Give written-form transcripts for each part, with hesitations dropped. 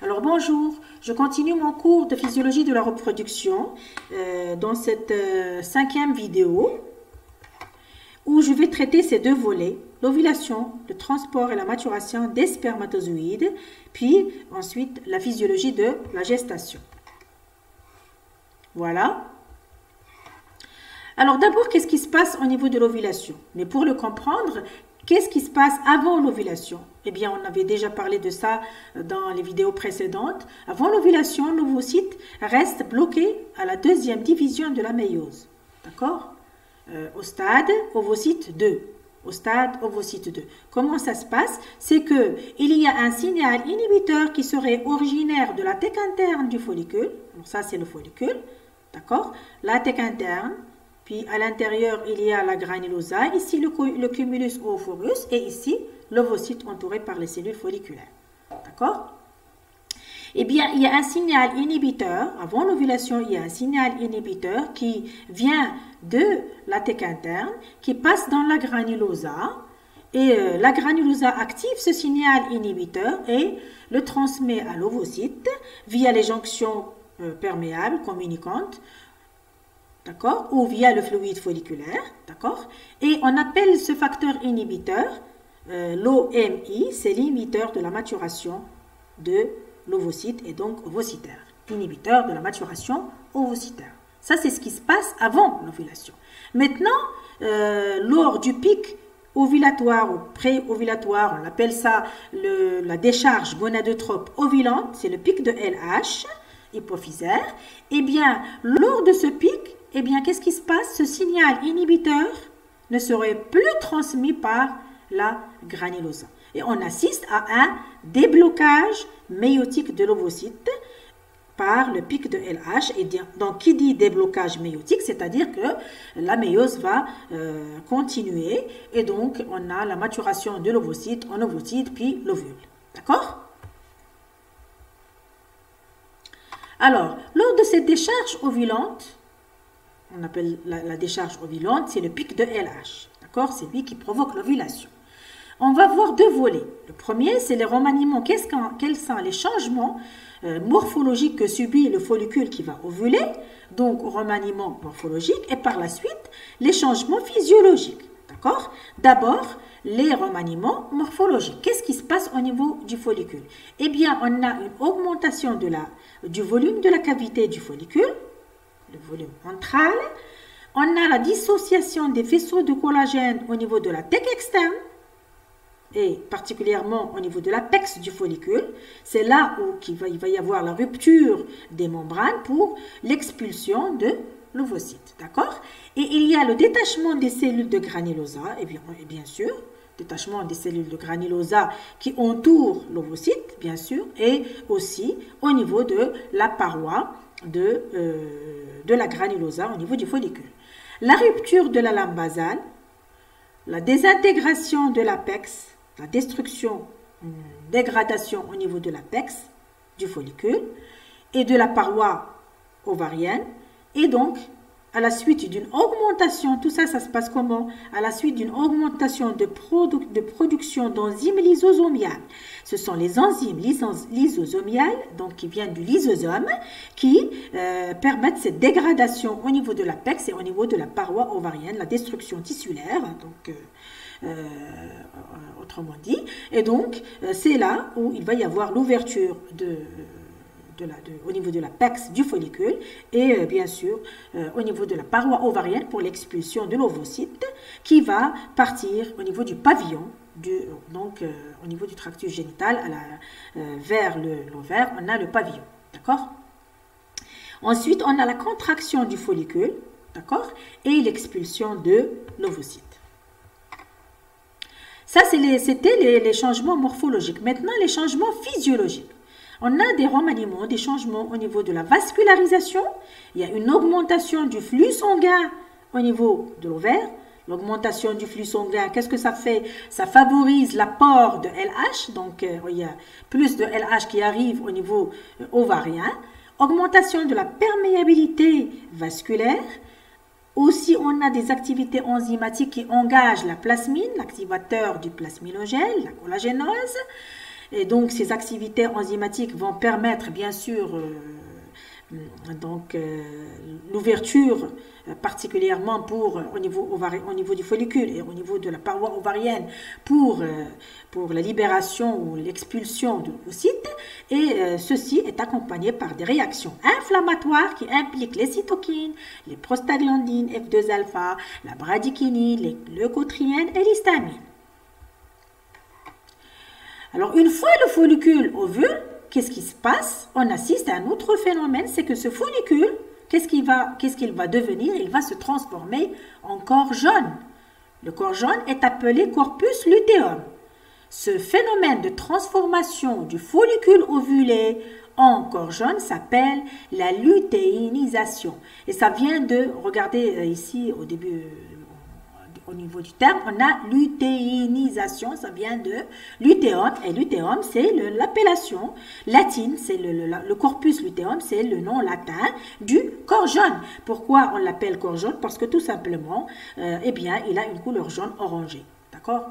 Alors bonjour, je continue mon cours de physiologie de la reproduction dans cette cinquième vidéo où je vais traiter ces deux volets, l'ovulation, le transport et la maturation des spermatozoïdes, puis ensuite la physiologie de la gestation. Voilà. Alors d'abord, qu'est-ce qui se passe au niveau de l'ovulation? Mais pour le comprendre, qu'est-ce qui se passe avant l'ovulation? Eh bien, on avait déjà parlé de ça dans les vidéos précédentes. Avant l'ovulation, l'ovocyte reste bloqué à la deuxième division de la méiose. D'accord? Au stade ovocyte 2. Au stade ovocyte 2. Comment ça se passe? C'est qu'il y a un signal inhibiteur qui serait originaire de la thèque interne du follicule. Donc ça, c'est le follicule. D'accord? La thèque interne. Puis à l'intérieur, il y a la granulosa, ici le cumulus oophorus et ici l'ovocyte entouré par les cellules folliculaires. D'accord? Eh bien, il y a un signal inhibiteur, avant l'ovulation, il y a un signal inhibiteur qui vient de la thèque interne, qui passe dans la granulosa et la granulosa active ce signal inhibiteur et le transmet à l'ovocyte via les jonctions perméables communicantes. D'accord? Ou via le fluide folliculaire, d'accord? Et on appelle ce facteur inhibiteur l'OMI, c'est l'inhibiteur de la maturation de l'ovocyte et donc ovocytaire. Inhibiteur de la maturation ovocytaire. Ça, c'est ce qui se passe avant l'ovulation. Maintenant, lors du pic ovulatoire ou pré-ovulatoire, on appelle ça la décharge gonadotrope ovulante, c'est le pic de LH, hypophysaire. Eh bien, lors de ce pic, eh bien, qu'est-ce qui se passe? Ce signal inhibiteur ne serait plus transmis par la granulosa. Et on assiste à un déblocage méiotique de l'ovocyte par le pic de LH. Et donc, qui dit déblocage méiotique, c'est-à-dire que la méiose va continuer. Et donc, on a la maturation de l'ovocyte en ovocyte, puis l'ovule. D'accord? Alors, lors de cette décharge ovulante, on appelle la décharge ovulante, c'est le pic de LH. D'accord? C'est lui qui provoque l'ovulation. On va voir deux volets. Le premier, c'est les remaniements. Quels sont les changements morphologiques que subit le follicule qui va ovuler? Donc, remaniement morphologique. Et par la suite, les changements physiologiques. D'accord? D'abord, les remaniements morphologiques. Qu'est-ce qui se passe au niveau du follicule? Eh bien, on a une augmentation du volume de la cavité du follicule, le volume ventral. On a la dissociation des faisceaux de collagène au niveau de la thèque externe et particulièrement au niveau de l'apex du follicule. C'est là où il va y avoir la rupture des membranes pour l'expulsion de l'ovocyte. D'accord? Et il y a le détachement des cellules de granulosa, et bien sûr, détachement des cellules de granulosa qui entourent l'ovocyte, bien sûr, et aussi au niveau de la paroi de la granulosa au niveau du follicule. La rupture de la lame basale, la désintégration de l'apex, la destruction, dégradation au niveau de l'apex du follicule et de la paroi ovarienne. Et donc, à la suite d'une augmentation, tout ça, ça se passe comment? À la suite d'une augmentation de production d'enzymes lysosomiales. Ce sont les enzymes lysosomiales, donc qui viennent du lysosome, qui permettent cette dégradation au niveau de l'apex et au niveau de la paroi ovarienne, la destruction tissulaire, donc autrement dit. Et donc, c'est là où il va y avoir l'ouverture au niveau de l'apex du follicule et bien sûr au niveau de la paroi ovarienne pour l'expulsion de l'ovocyte qui va partir au niveau du pavillon, donc au niveau du tractus génital vers l'ovaire, on a le pavillon. D'accord? Ensuite, on a la contraction du follicule, d'accord, et l'expulsion de l'ovocyte. Ça, c'était les changements morphologiques. Maintenant, les changements physiologiques. On a des remaniements, des changements au niveau de la vascularisation. Il y a une augmentation du flux sanguin au niveau de l'ovaire. L'augmentation du flux sanguin, qu'est-ce que ça fait? Ça favorise l'apport de LH. Donc, il y a plus de LH qui arrive au niveau ovarien. Augmentation de la perméabilité vasculaire. Aussi, on a des activités enzymatiques qui engagent la plasmine, l'activateur du plasminogène, la collagénose. Et donc, ces activités enzymatiques vont permettre, bien sûr, l'ouverture, particulièrement au niveau du follicule et au niveau de la paroi ovarienne, pour la libération ou l'expulsion de l'ovocyte. Et ceci est accompagné par des réactions inflammatoires qui impliquent les cytokines, les prostaglandines F2-alpha, la bradykinine, les leucotriènes et l'histamine. Alors, une fois le follicule ovule, qu'est-ce qui se passe? On assiste à un autre phénomène, c'est que ce follicule, qu'est-ce qu'il va devenir? Il va se transformer en corps jaune. Le corps jaune est appelé corpus luteum. Ce phénomène de transformation du follicule ovulé en corps jaune s'appelle la lutéinisation. Et ça vient de, regardez ici au début, au niveau du terme, on a lutéinisation, ça vient de lutéum, et lutéum c'est l'appellation latine, c'est le corpus luteum, c'est le nom latin du corps jaune. Pourquoi on l'appelle corps jaune? Parce que tout simplement, eh bien, il a une couleur jaune orangée, d'accord?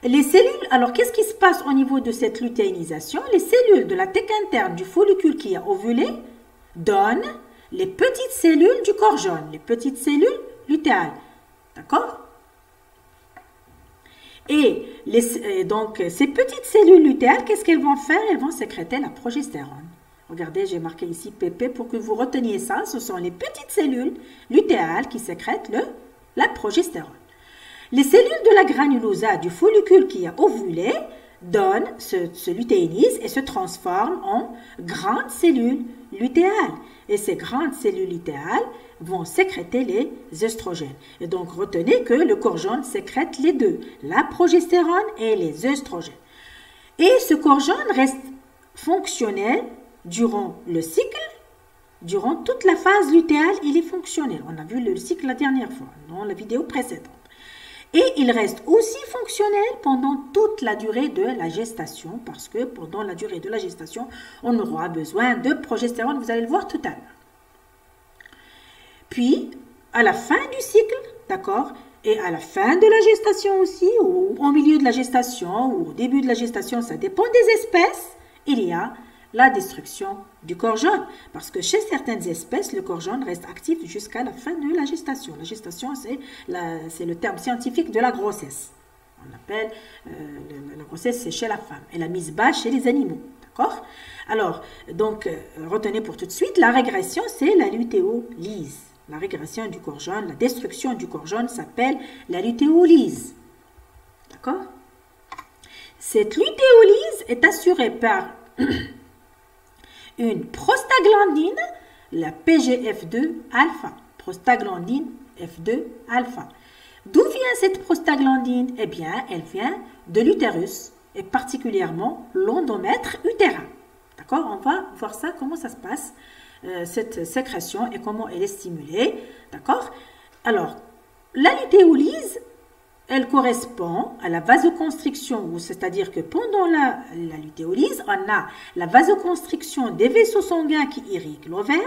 Les cellules, alors qu'est-ce qui se passe au niveau de cette lutéinisation? Les cellules de la thèque interne du follicule qui a ovulé donnent les petites cellules du corps jaune, les petites cellules lutéales. D'accord? Et donc, ces petites cellules lutéales, qu'est-ce qu'elles vont faire? Elles vont sécréter la progestérone. Regardez, j'ai marqué ici PP pour que vous reteniez ça. Ce sont les petites cellules lutéales qui sécrètent la progestérone. Les cellules de la granulosa du follicule qui a ovulé se lutéinisent et se transforment en grandes cellules lutéales. Et ces grandes cellules lutéales vont sécréter les œstrogènes. Et donc, retenez que le corps jaune sécrète les deux, la progestérone et les œstrogènes. Et ce corps jaune reste fonctionnel durant le cycle, durant toute la phase lutéale, il est fonctionnel. On a vu le cycle la dernière fois, dans la vidéo précédente. Et il reste aussi fonctionnel pendant toute la durée de la gestation, parce que pendant la durée de la gestation, on aura besoin de progestérone, vous allez le voir tout à l'heure. Puis, à la fin du cycle, d'accord, et à la fin de la gestation aussi, ou au milieu de la gestation, ou au début de la gestation, ça dépend des espèces, il y a la destruction du corps jaune. Parce que chez certaines espèces, le corps jaune reste actif jusqu'à la fin de la gestation. La gestation, c'est le terme scientifique de la grossesse. On appelle la grossesse, c'est chez la femme. Et la mise bas chez les animaux. D'accord? Alors, donc, retenez pour tout de suite, la régression, c'est la lutéolyse. La régression du corps jaune, la destruction du corps jaune s'appelle la lutéolyse. D'accord? Cette lutéolyse est assurée par une prostaglandine, la PGF2-alpha. Prostaglandine F2-alpha. D'où vient cette prostaglandine? Eh bien, elle vient de l'utérus et particulièrement l'endomètre utérin. D'accord? On va voir ça, comment ça se passe, cette sécrétion et comment elle est stimulée. D'accord? Alors, la lutéolyse, elle correspond à la vasoconstriction, c'est-à-dire que pendant la lutéolyse, on a la vasoconstriction des vaisseaux sanguins qui irriguent l'ovaire,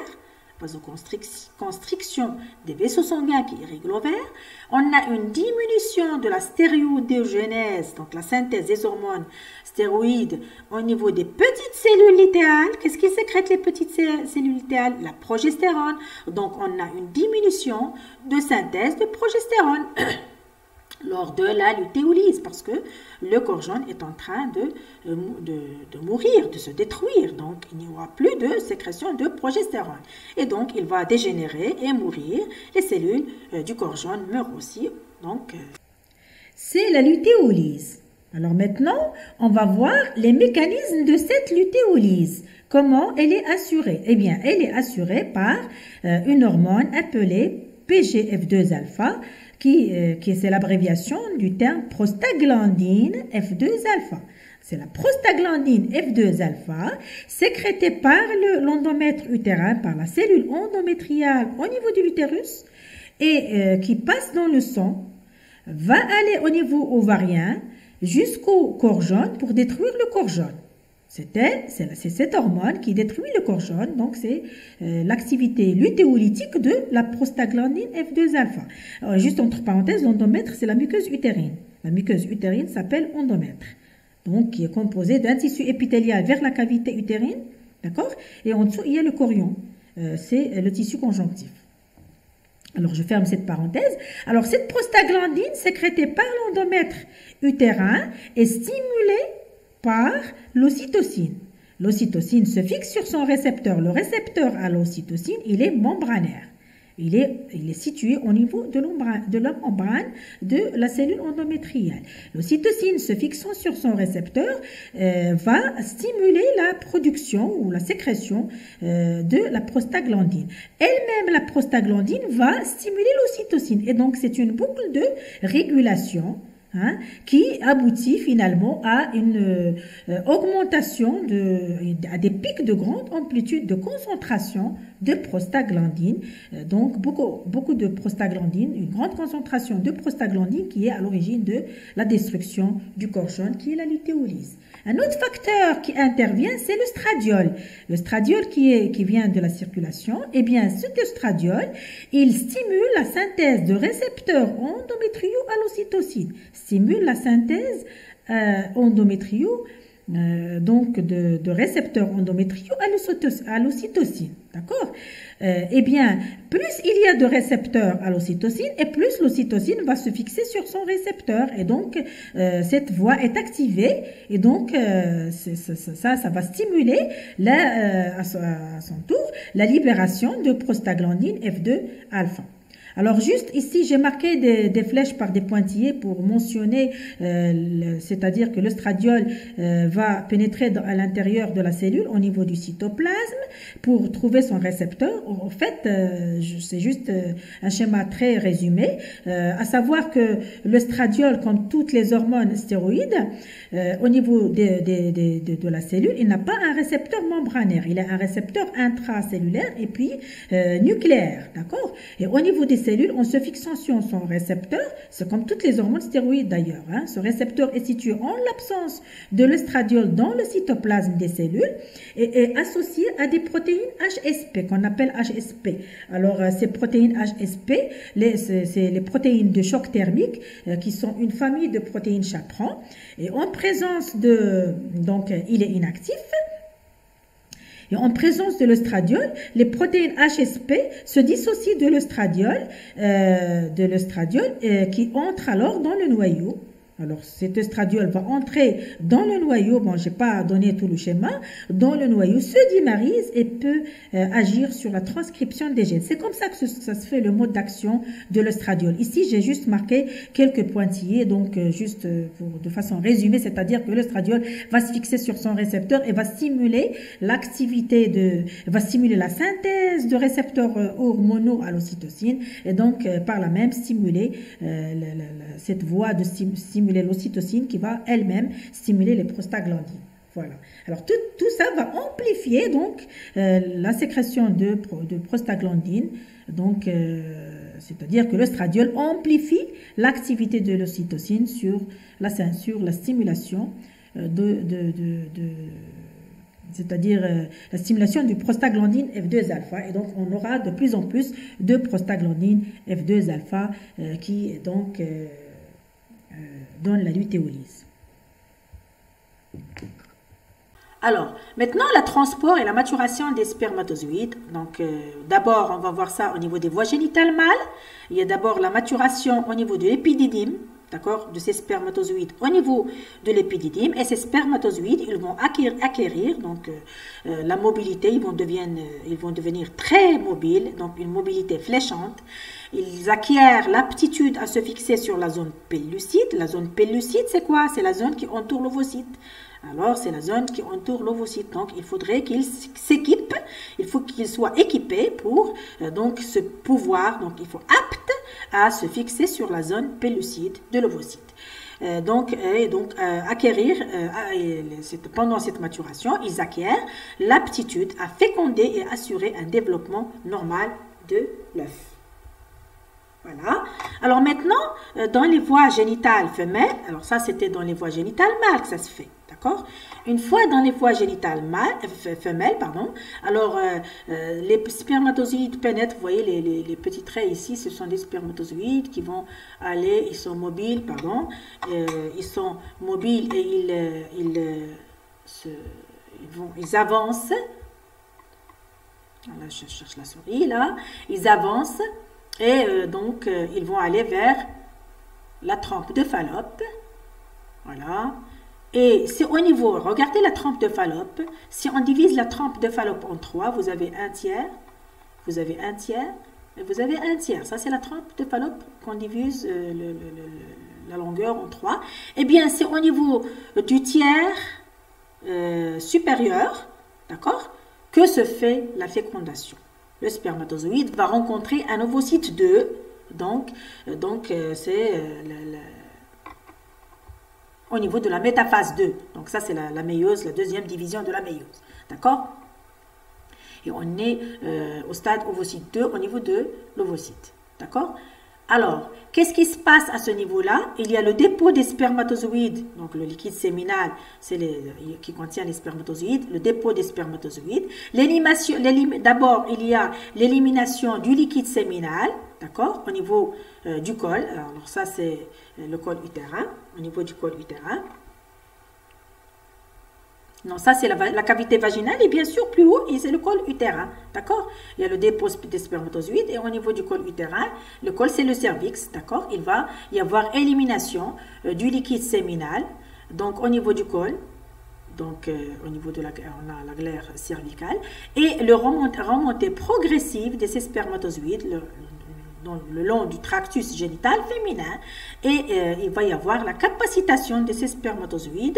vasoconstriction des vaisseaux sanguins qui irriguent l'ovaire, on a une diminution de la stéroïdogénèse, donc la synthèse des hormones stéroïdes au niveau des petites cellules lutéales. Qu'est-ce qui sécrète les petites cellules lutéales? La progestérone. Donc, on a une diminution de synthèse de progestérone lors de la lutéolyse, parce que le corps jaune est en train de mourir, de se détruire. Donc, il n'y aura plus de sécrétion de progestérone. Et donc, il va dégénérer et mourir. Les cellules du corps jaune meurent aussi. Donc, c'est la lutéolyse. Alors maintenant, on va voir les mécanismes de cette lutéolyse. Comment elle est assurée? Eh bien, elle est assurée par une hormone appelée PGF2-alpha, qui c'est l'abréviation du terme prostaglandine F2-alpha. C'est la prostaglandine F2-alpha sécrétée par l'endomètre utérin, par la cellule endométriale au niveau de l'utérus et qui passe dans le sang, va aller au niveau ovarien jusqu'au corps jaune pour détruire le corps jaune. C'est cette hormone qui détruit le corps jaune, donc c'est l'activité lutéolytique de la prostaglandine F2-alpha. Juste entre parenthèses, l'endomètre, c'est la muqueuse utérine. La muqueuse utérine s'appelle endomètre. donc qui est composé d'un tissu épithélial vers la cavité utérine, d'accord? Et en dessous, il y a le chorion, c'est le tissu conjonctif. Alors, je ferme cette parenthèse. Alors, cette prostaglandine sécrétée par l'endomètre utérin est stimulée par l'ocytocine. L'ocytocine se fixe sur son récepteur. Le récepteur à l'ocytocine, il est membranaire. Il est situé au niveau de la membrane de la cellule endométriale. L'ocytocine se fixant sur son récepteur va stimuler la production ou la sécrétion de la prostaglandine. Elle-même, la prostaglandine va stimuler l'ocytocine. Et donc, c'est une boucle de régulation qui aboutit finalement à une augmentation, à des pics de grande amplitude de concentration de prostaglandine. Donc, beaucoup de prostaglandine, une grande concentration de prostaglandine qui est à l'origine de la destruction du corps jaune, qui est la lutéolyse. Un autre facteur qui intervient, c'est le stradiol. Le stradiol qui vient de la circulation, eh bien, cet estradiol, il stimule la synthèse de récepteurs endométriaux à l'ocytocine. Stimule la synthèse endométriaux, donc de récepteurs endométriaux à l'ocytocine. D'accord? Eh bien, plus il y a de récepteurs à l'ocytocine et plus l'ocytocine va se fixer sur son récepteur. Et donc, cette voie est activée et donc, ça va stimuler à son tour la libération de prostaglandine F2-alpha. Alors juste ici, j'ai marqué des flèches par des pointillés pour mentionner, c'est-à-dire que le stradiol va pénétrer à l'intérieur de la cellule au niveau du cytoplasme pour trouver son récepteur. En fait, c'est juste un schéma très résumé, à savoir que le stradiol, comme toutes les hormones stéroïdes, au niveau de la cellule, il n'a pas un récepteur membranaire, il a un récepteur intracellulaire et puis nucléaire, d'accord? Et au niveau des cellules, en se fixant sur son récepteur, c'est comme toutes les hormones stéroïdes d'ailleurs, ce récepteur est situé en l'absence de l'estradiol dans le cytoplasme des cellules et est associé à des protéines HSP qu'on appelle HSP. Alors ces protéines HSP, c'est les protéines de choc thermique qui sont une famille de protéines chaperon et en présence donc il est inactif. Et en présence de l'estradiol, les protéines HSP se dissocient de l'estradiol qui entre alors dans le noyau. Alors, cet estradiol va entrer dans le noyau, bon, je n'ai pas donné tout le schéma, dans le noyau, se dimérise et peut agir sur la transcription des gènes. C'est comme ça que ça se fait le mode d'action de l'estradiol. Ici, j'ai juste marqué quelques pointillés, donc juste de façon résumée, c'est-à-dire que l'estradiol va se fixer sur son récepteur et va stimuler va stimuler la synthèse de récepteurs hormonaux à l'ocytocine et donc par là même stimuler cette voie de stimuler l'ocytocine qui va elle-même stimuler les prostaglandines. Voilà. Alors tout ça va amplifier donc la sécrétion de prostaglandine. Donc c'est-à-dire que l'estradiol amplifie l'activité de l'ocytocine sur la stimulation c'est-à-dire la stimulation du prostaglandine F2-alpha. Et donc, on aura de plus en plus de prostaglandine F2-alpha qui donc donne la lutéolyse. Alors, maintenant, le transport et la maturation des spermatozoïdes. Donc, d'abord, on va voir ça au niveau des voies génitales mâles. Il y a d'abord la maturation au niveau de l'épididyme, d'accord, de ces spermatozoïdes au niveau de l'épididyme. Et ces spermatozoïdes, ils vont acquérir donc, la mobilité, ils vont devenir très mobiles, donc une mobilité fléchante. Ils acquièrent l'aptitude à se fixer sur la zone pellucide. La zone pellucide, c'est quoi? C'est la zone qui entoure l'ovocyte. Alors, c'est la zone qui entoure l'ovocyte. Donc, il faudrait qu'il s'équipe, il faut qu'il soit équipé pour donc ce pouvoir. Donc, il faut apte à se fixer sur la zone pellucide de l'ovocyte. Pendant cette maturation, ils acquièrent l'aptitude à féconder et assurer un développement normal de l'œuf. Voilà. Alors maintenant, dans les voies génitales femelles, alors ça c'était dans les voies génitales mâles que ça se fait. D'accord? Une fois dans les voies génitales femelles, pardon, alors les spermatozoïdes pénètrent, vous voyez les petits traits ici, ce sont des spermatozoïdes qui vont aller, ils sont mobiles, pardon, ils sont mobiles et ils avancent. Là, je cherche la souris, là. Ils avancent et donc ils vont aller vers la trempe de Fallope. Voilà. Et c'est au niveau, regardez la trempe de Fallope. Si on divise la trempe de Fallope en 3, vous avez un tiers, vous avez un tiers, et vous avez un tiers. Ça, c'est la trempe de Fallope qu'on divise la longueur en 3. Eh bien, c'est au niveau du tiers supérieur, d'accord, que se fait la fécondation. Le spermatozoïde va rencontrer un ovocyte 2, donc c'est au niveau de la métaphase 2. Donc ça, c'est la méiose, la deuxième division de la méiose. D'accord? Et on est au stade ovocyte 2 au niveau de l'ovocyte. D'accord? Alors, qu'est-ce qui se passe à ce niveau-là? Il y a le dépôt des spermatozoïdes, donc le liquide séminal, c'est qui contient les spermatozoïdes, le dépôt des spermatozoïdes. D'abord, il y a l'élimination du liquide séminal, d'accord, au niveau du col. Alors ça, c'est le col utérin, au niveau du col utérin. Non, ça c'est la cavité vaginale et bien sûr plus haut, c'est le col utérin, d'accord? Il y a le dépôt des spermatozoïdes et au niveau du col utérin, le col c'est le cervix, d'accord? Il va y avoir élimination du liquide séminal, donc au niveau du col, donc au niveau de on a la glaire cervicale et le remontée progressive de ces spermatozoïdes, le long du tractus génital féminin et il va y avoir la capacitation de ces spermatozoïdes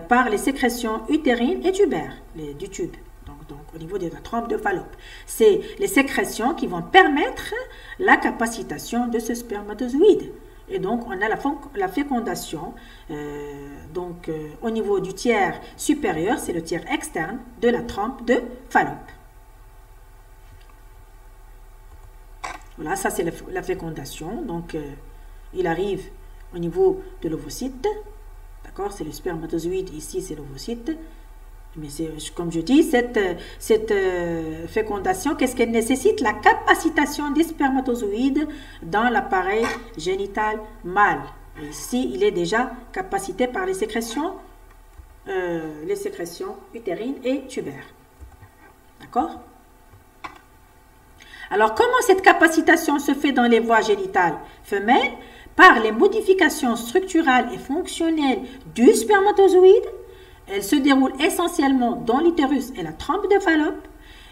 par les sécrétions utérines et tubaires du tube, donc au niveau de la trempe de Fallope. C'est les sécrétions qui vont permettre la capacitation de ce spermatozoïde. Et donc, on a la fécondation au niveau du tiers supérieur, c'est le tiers externe de la trempe de Fallope. Voilà, ça c'est la fécondation. Donc, il arrive au niveau de l'ovocyte. D'accord, c'est le spermatozoïde, ici c'est l'ovocyte. Mais comme je dis, cette fécondation, qu'est-ce qu'elle nécessite? La capacitation des spermatozoïdes dans l'appareil génital mâle. Et ici, il est déjà capacité par les sécrétions utérines et tubaires. D'accord? Alors, comment cette capacitation se fait dans les voies génitales femelles? Par les modifications structurales et fonctionnelles du spermatozoïde. Elle se déroule essentiellement dans l'utérus et la trempe de Fallope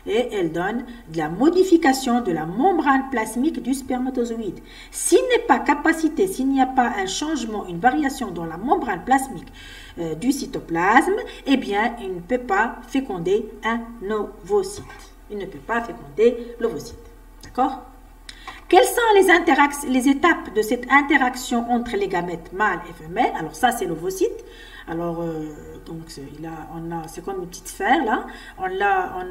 et elle donne de la modification de la membrane plasmique du spermatozoïde. S'il n'est pas capacité, s'il n'y a pas un changement, une variation dans la membrane plasmique du cytoplasme, eh bien, il ne peut pas féconder un ovocyte. Il ne peut pas féconder l'ovocyte. D'accord? Quelles sont les étapes de cette interaction entre les gamètes mâles et femelles? Alors ça, c'est l'ovocyte. Alors, c'est comme une petite sphère là. On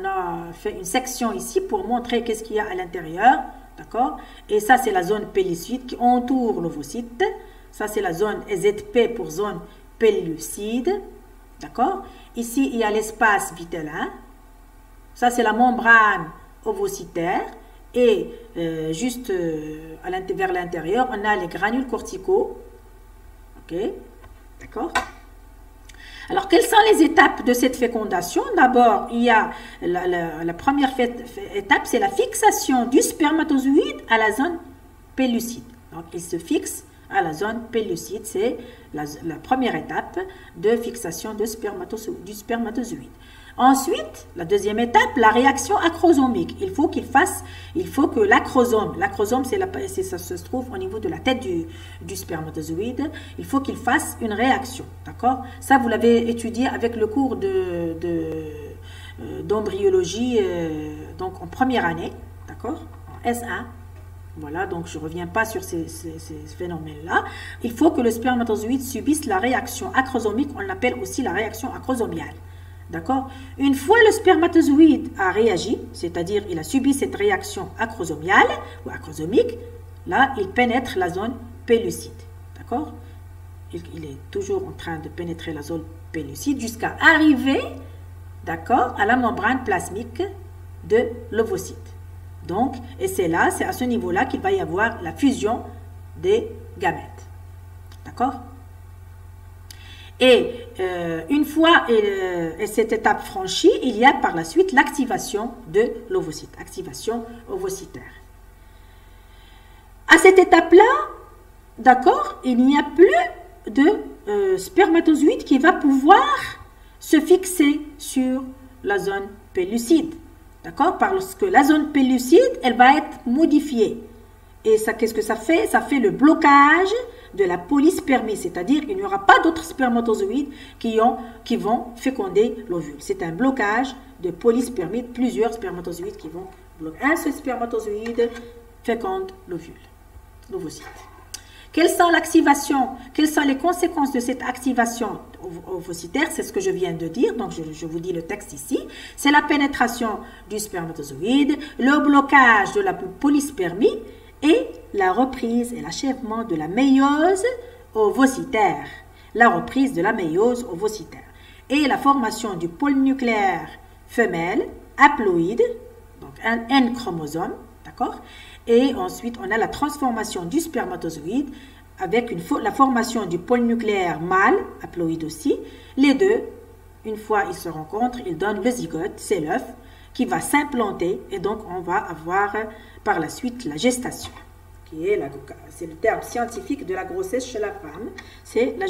a fait une section ici pour montrer qu'est-ce qu'il y a à l'intérieur. D'accord? Et ça, c'est la zone pellucide qui entoure l'ovocyte. Ça, c'est la zone ZP pour zone pellucide. D'accord? Ici, il y a l'espace vitellin. Ça, c'est la membrane ovocytaire. Et juste vers l'intérieur, on a les granules corticaux. Ok? D'accord? Alors, quelles sont les étapes de cette fécondation? D'abord, il y a la première étape, c'est la fixation du spermatozoïde à la zone pellucide. Donc, il se fixe à la zone pellucide. C'est la première étape de fixation du spermatozoïde. Ensuite, la deuxième étape, la réaction acrosomique. Il faut que l'acrosome, ça se trouve au niveau de la tête du spermatozoïde, il faut qu'il fasse une réaction, d'accord? Ça, vous l'avez étudié avec le cours d'embryologie, donc en première année, d'accord? En S1. Voilà, donc je ne reviens pas sur ces phénomènes-là. Il faut que le spermatozoïde subisse la réaction acrosomique, on l'appelle aussi la réaction acrosomiale. D'accord? Une fois le spermatozoïde a réagi, c'est-à-dire il a subi cette réaction acrosomiale ou acrosomique, là, il pénètre la zone pellucide. D'accord? Il est toujours en train de pénétrer la zone pellucide jusqu'à arriver, d'accord, à la membrane plasmique de l'ovocyte. Donc, et c'est là, c'est à ce niveau-là qu'il va y avoir la fusion des gamètes. D'accord? Et une fois cette étape franchie, il y a par la suite l'activation de l'ovocyte, activation ovocytaire. À cette étape-là, d'accord, il n'y a plus de spermatozoïde qui va pouvoir se fixer sur la zone pellucide. D'accord? Parce que la zone pellucide, elle va être modifiée. Et ça, qu'est-ce que ça fait? Ça fait le blocage de la polyspermie, c'est-à-dire qu'il n'y aura pas d'autres spermatozoïdes qui vont féconder l'ovule. C'est un blocage de polyspermie, plusieurs spermatozoïdes qui vont bloquer. Un seul spermatozoïde féconde l'ovule, l'ovocyte. Quelles sont les conséquences de cette activation ovocytaire? C'est ce que je viens de dire, donc je vous dis le texte ici. C'est la pénétration du spermatozoïde, le blocage de la polyspermie et la reprise et l'achèvement de la méiose ovocytaire. La reprise de la méiose ovocytaire. Et la formation du pôle nucléaire femelle, haploïde, donc un N chromosome, d'accord? Et ensuite, on a la transformation du spermatozoïde avec la formation du pôle nucléaire mâle, haploïde aussi. Les deux, une fois ils se rencontrent, ils donnent le zygote, c'est l'œuf, qui va s'implanter. Et donc, on va avoir par la suite la gestation, c'est le terme scientifique de la grossesse chez la femme. C'est la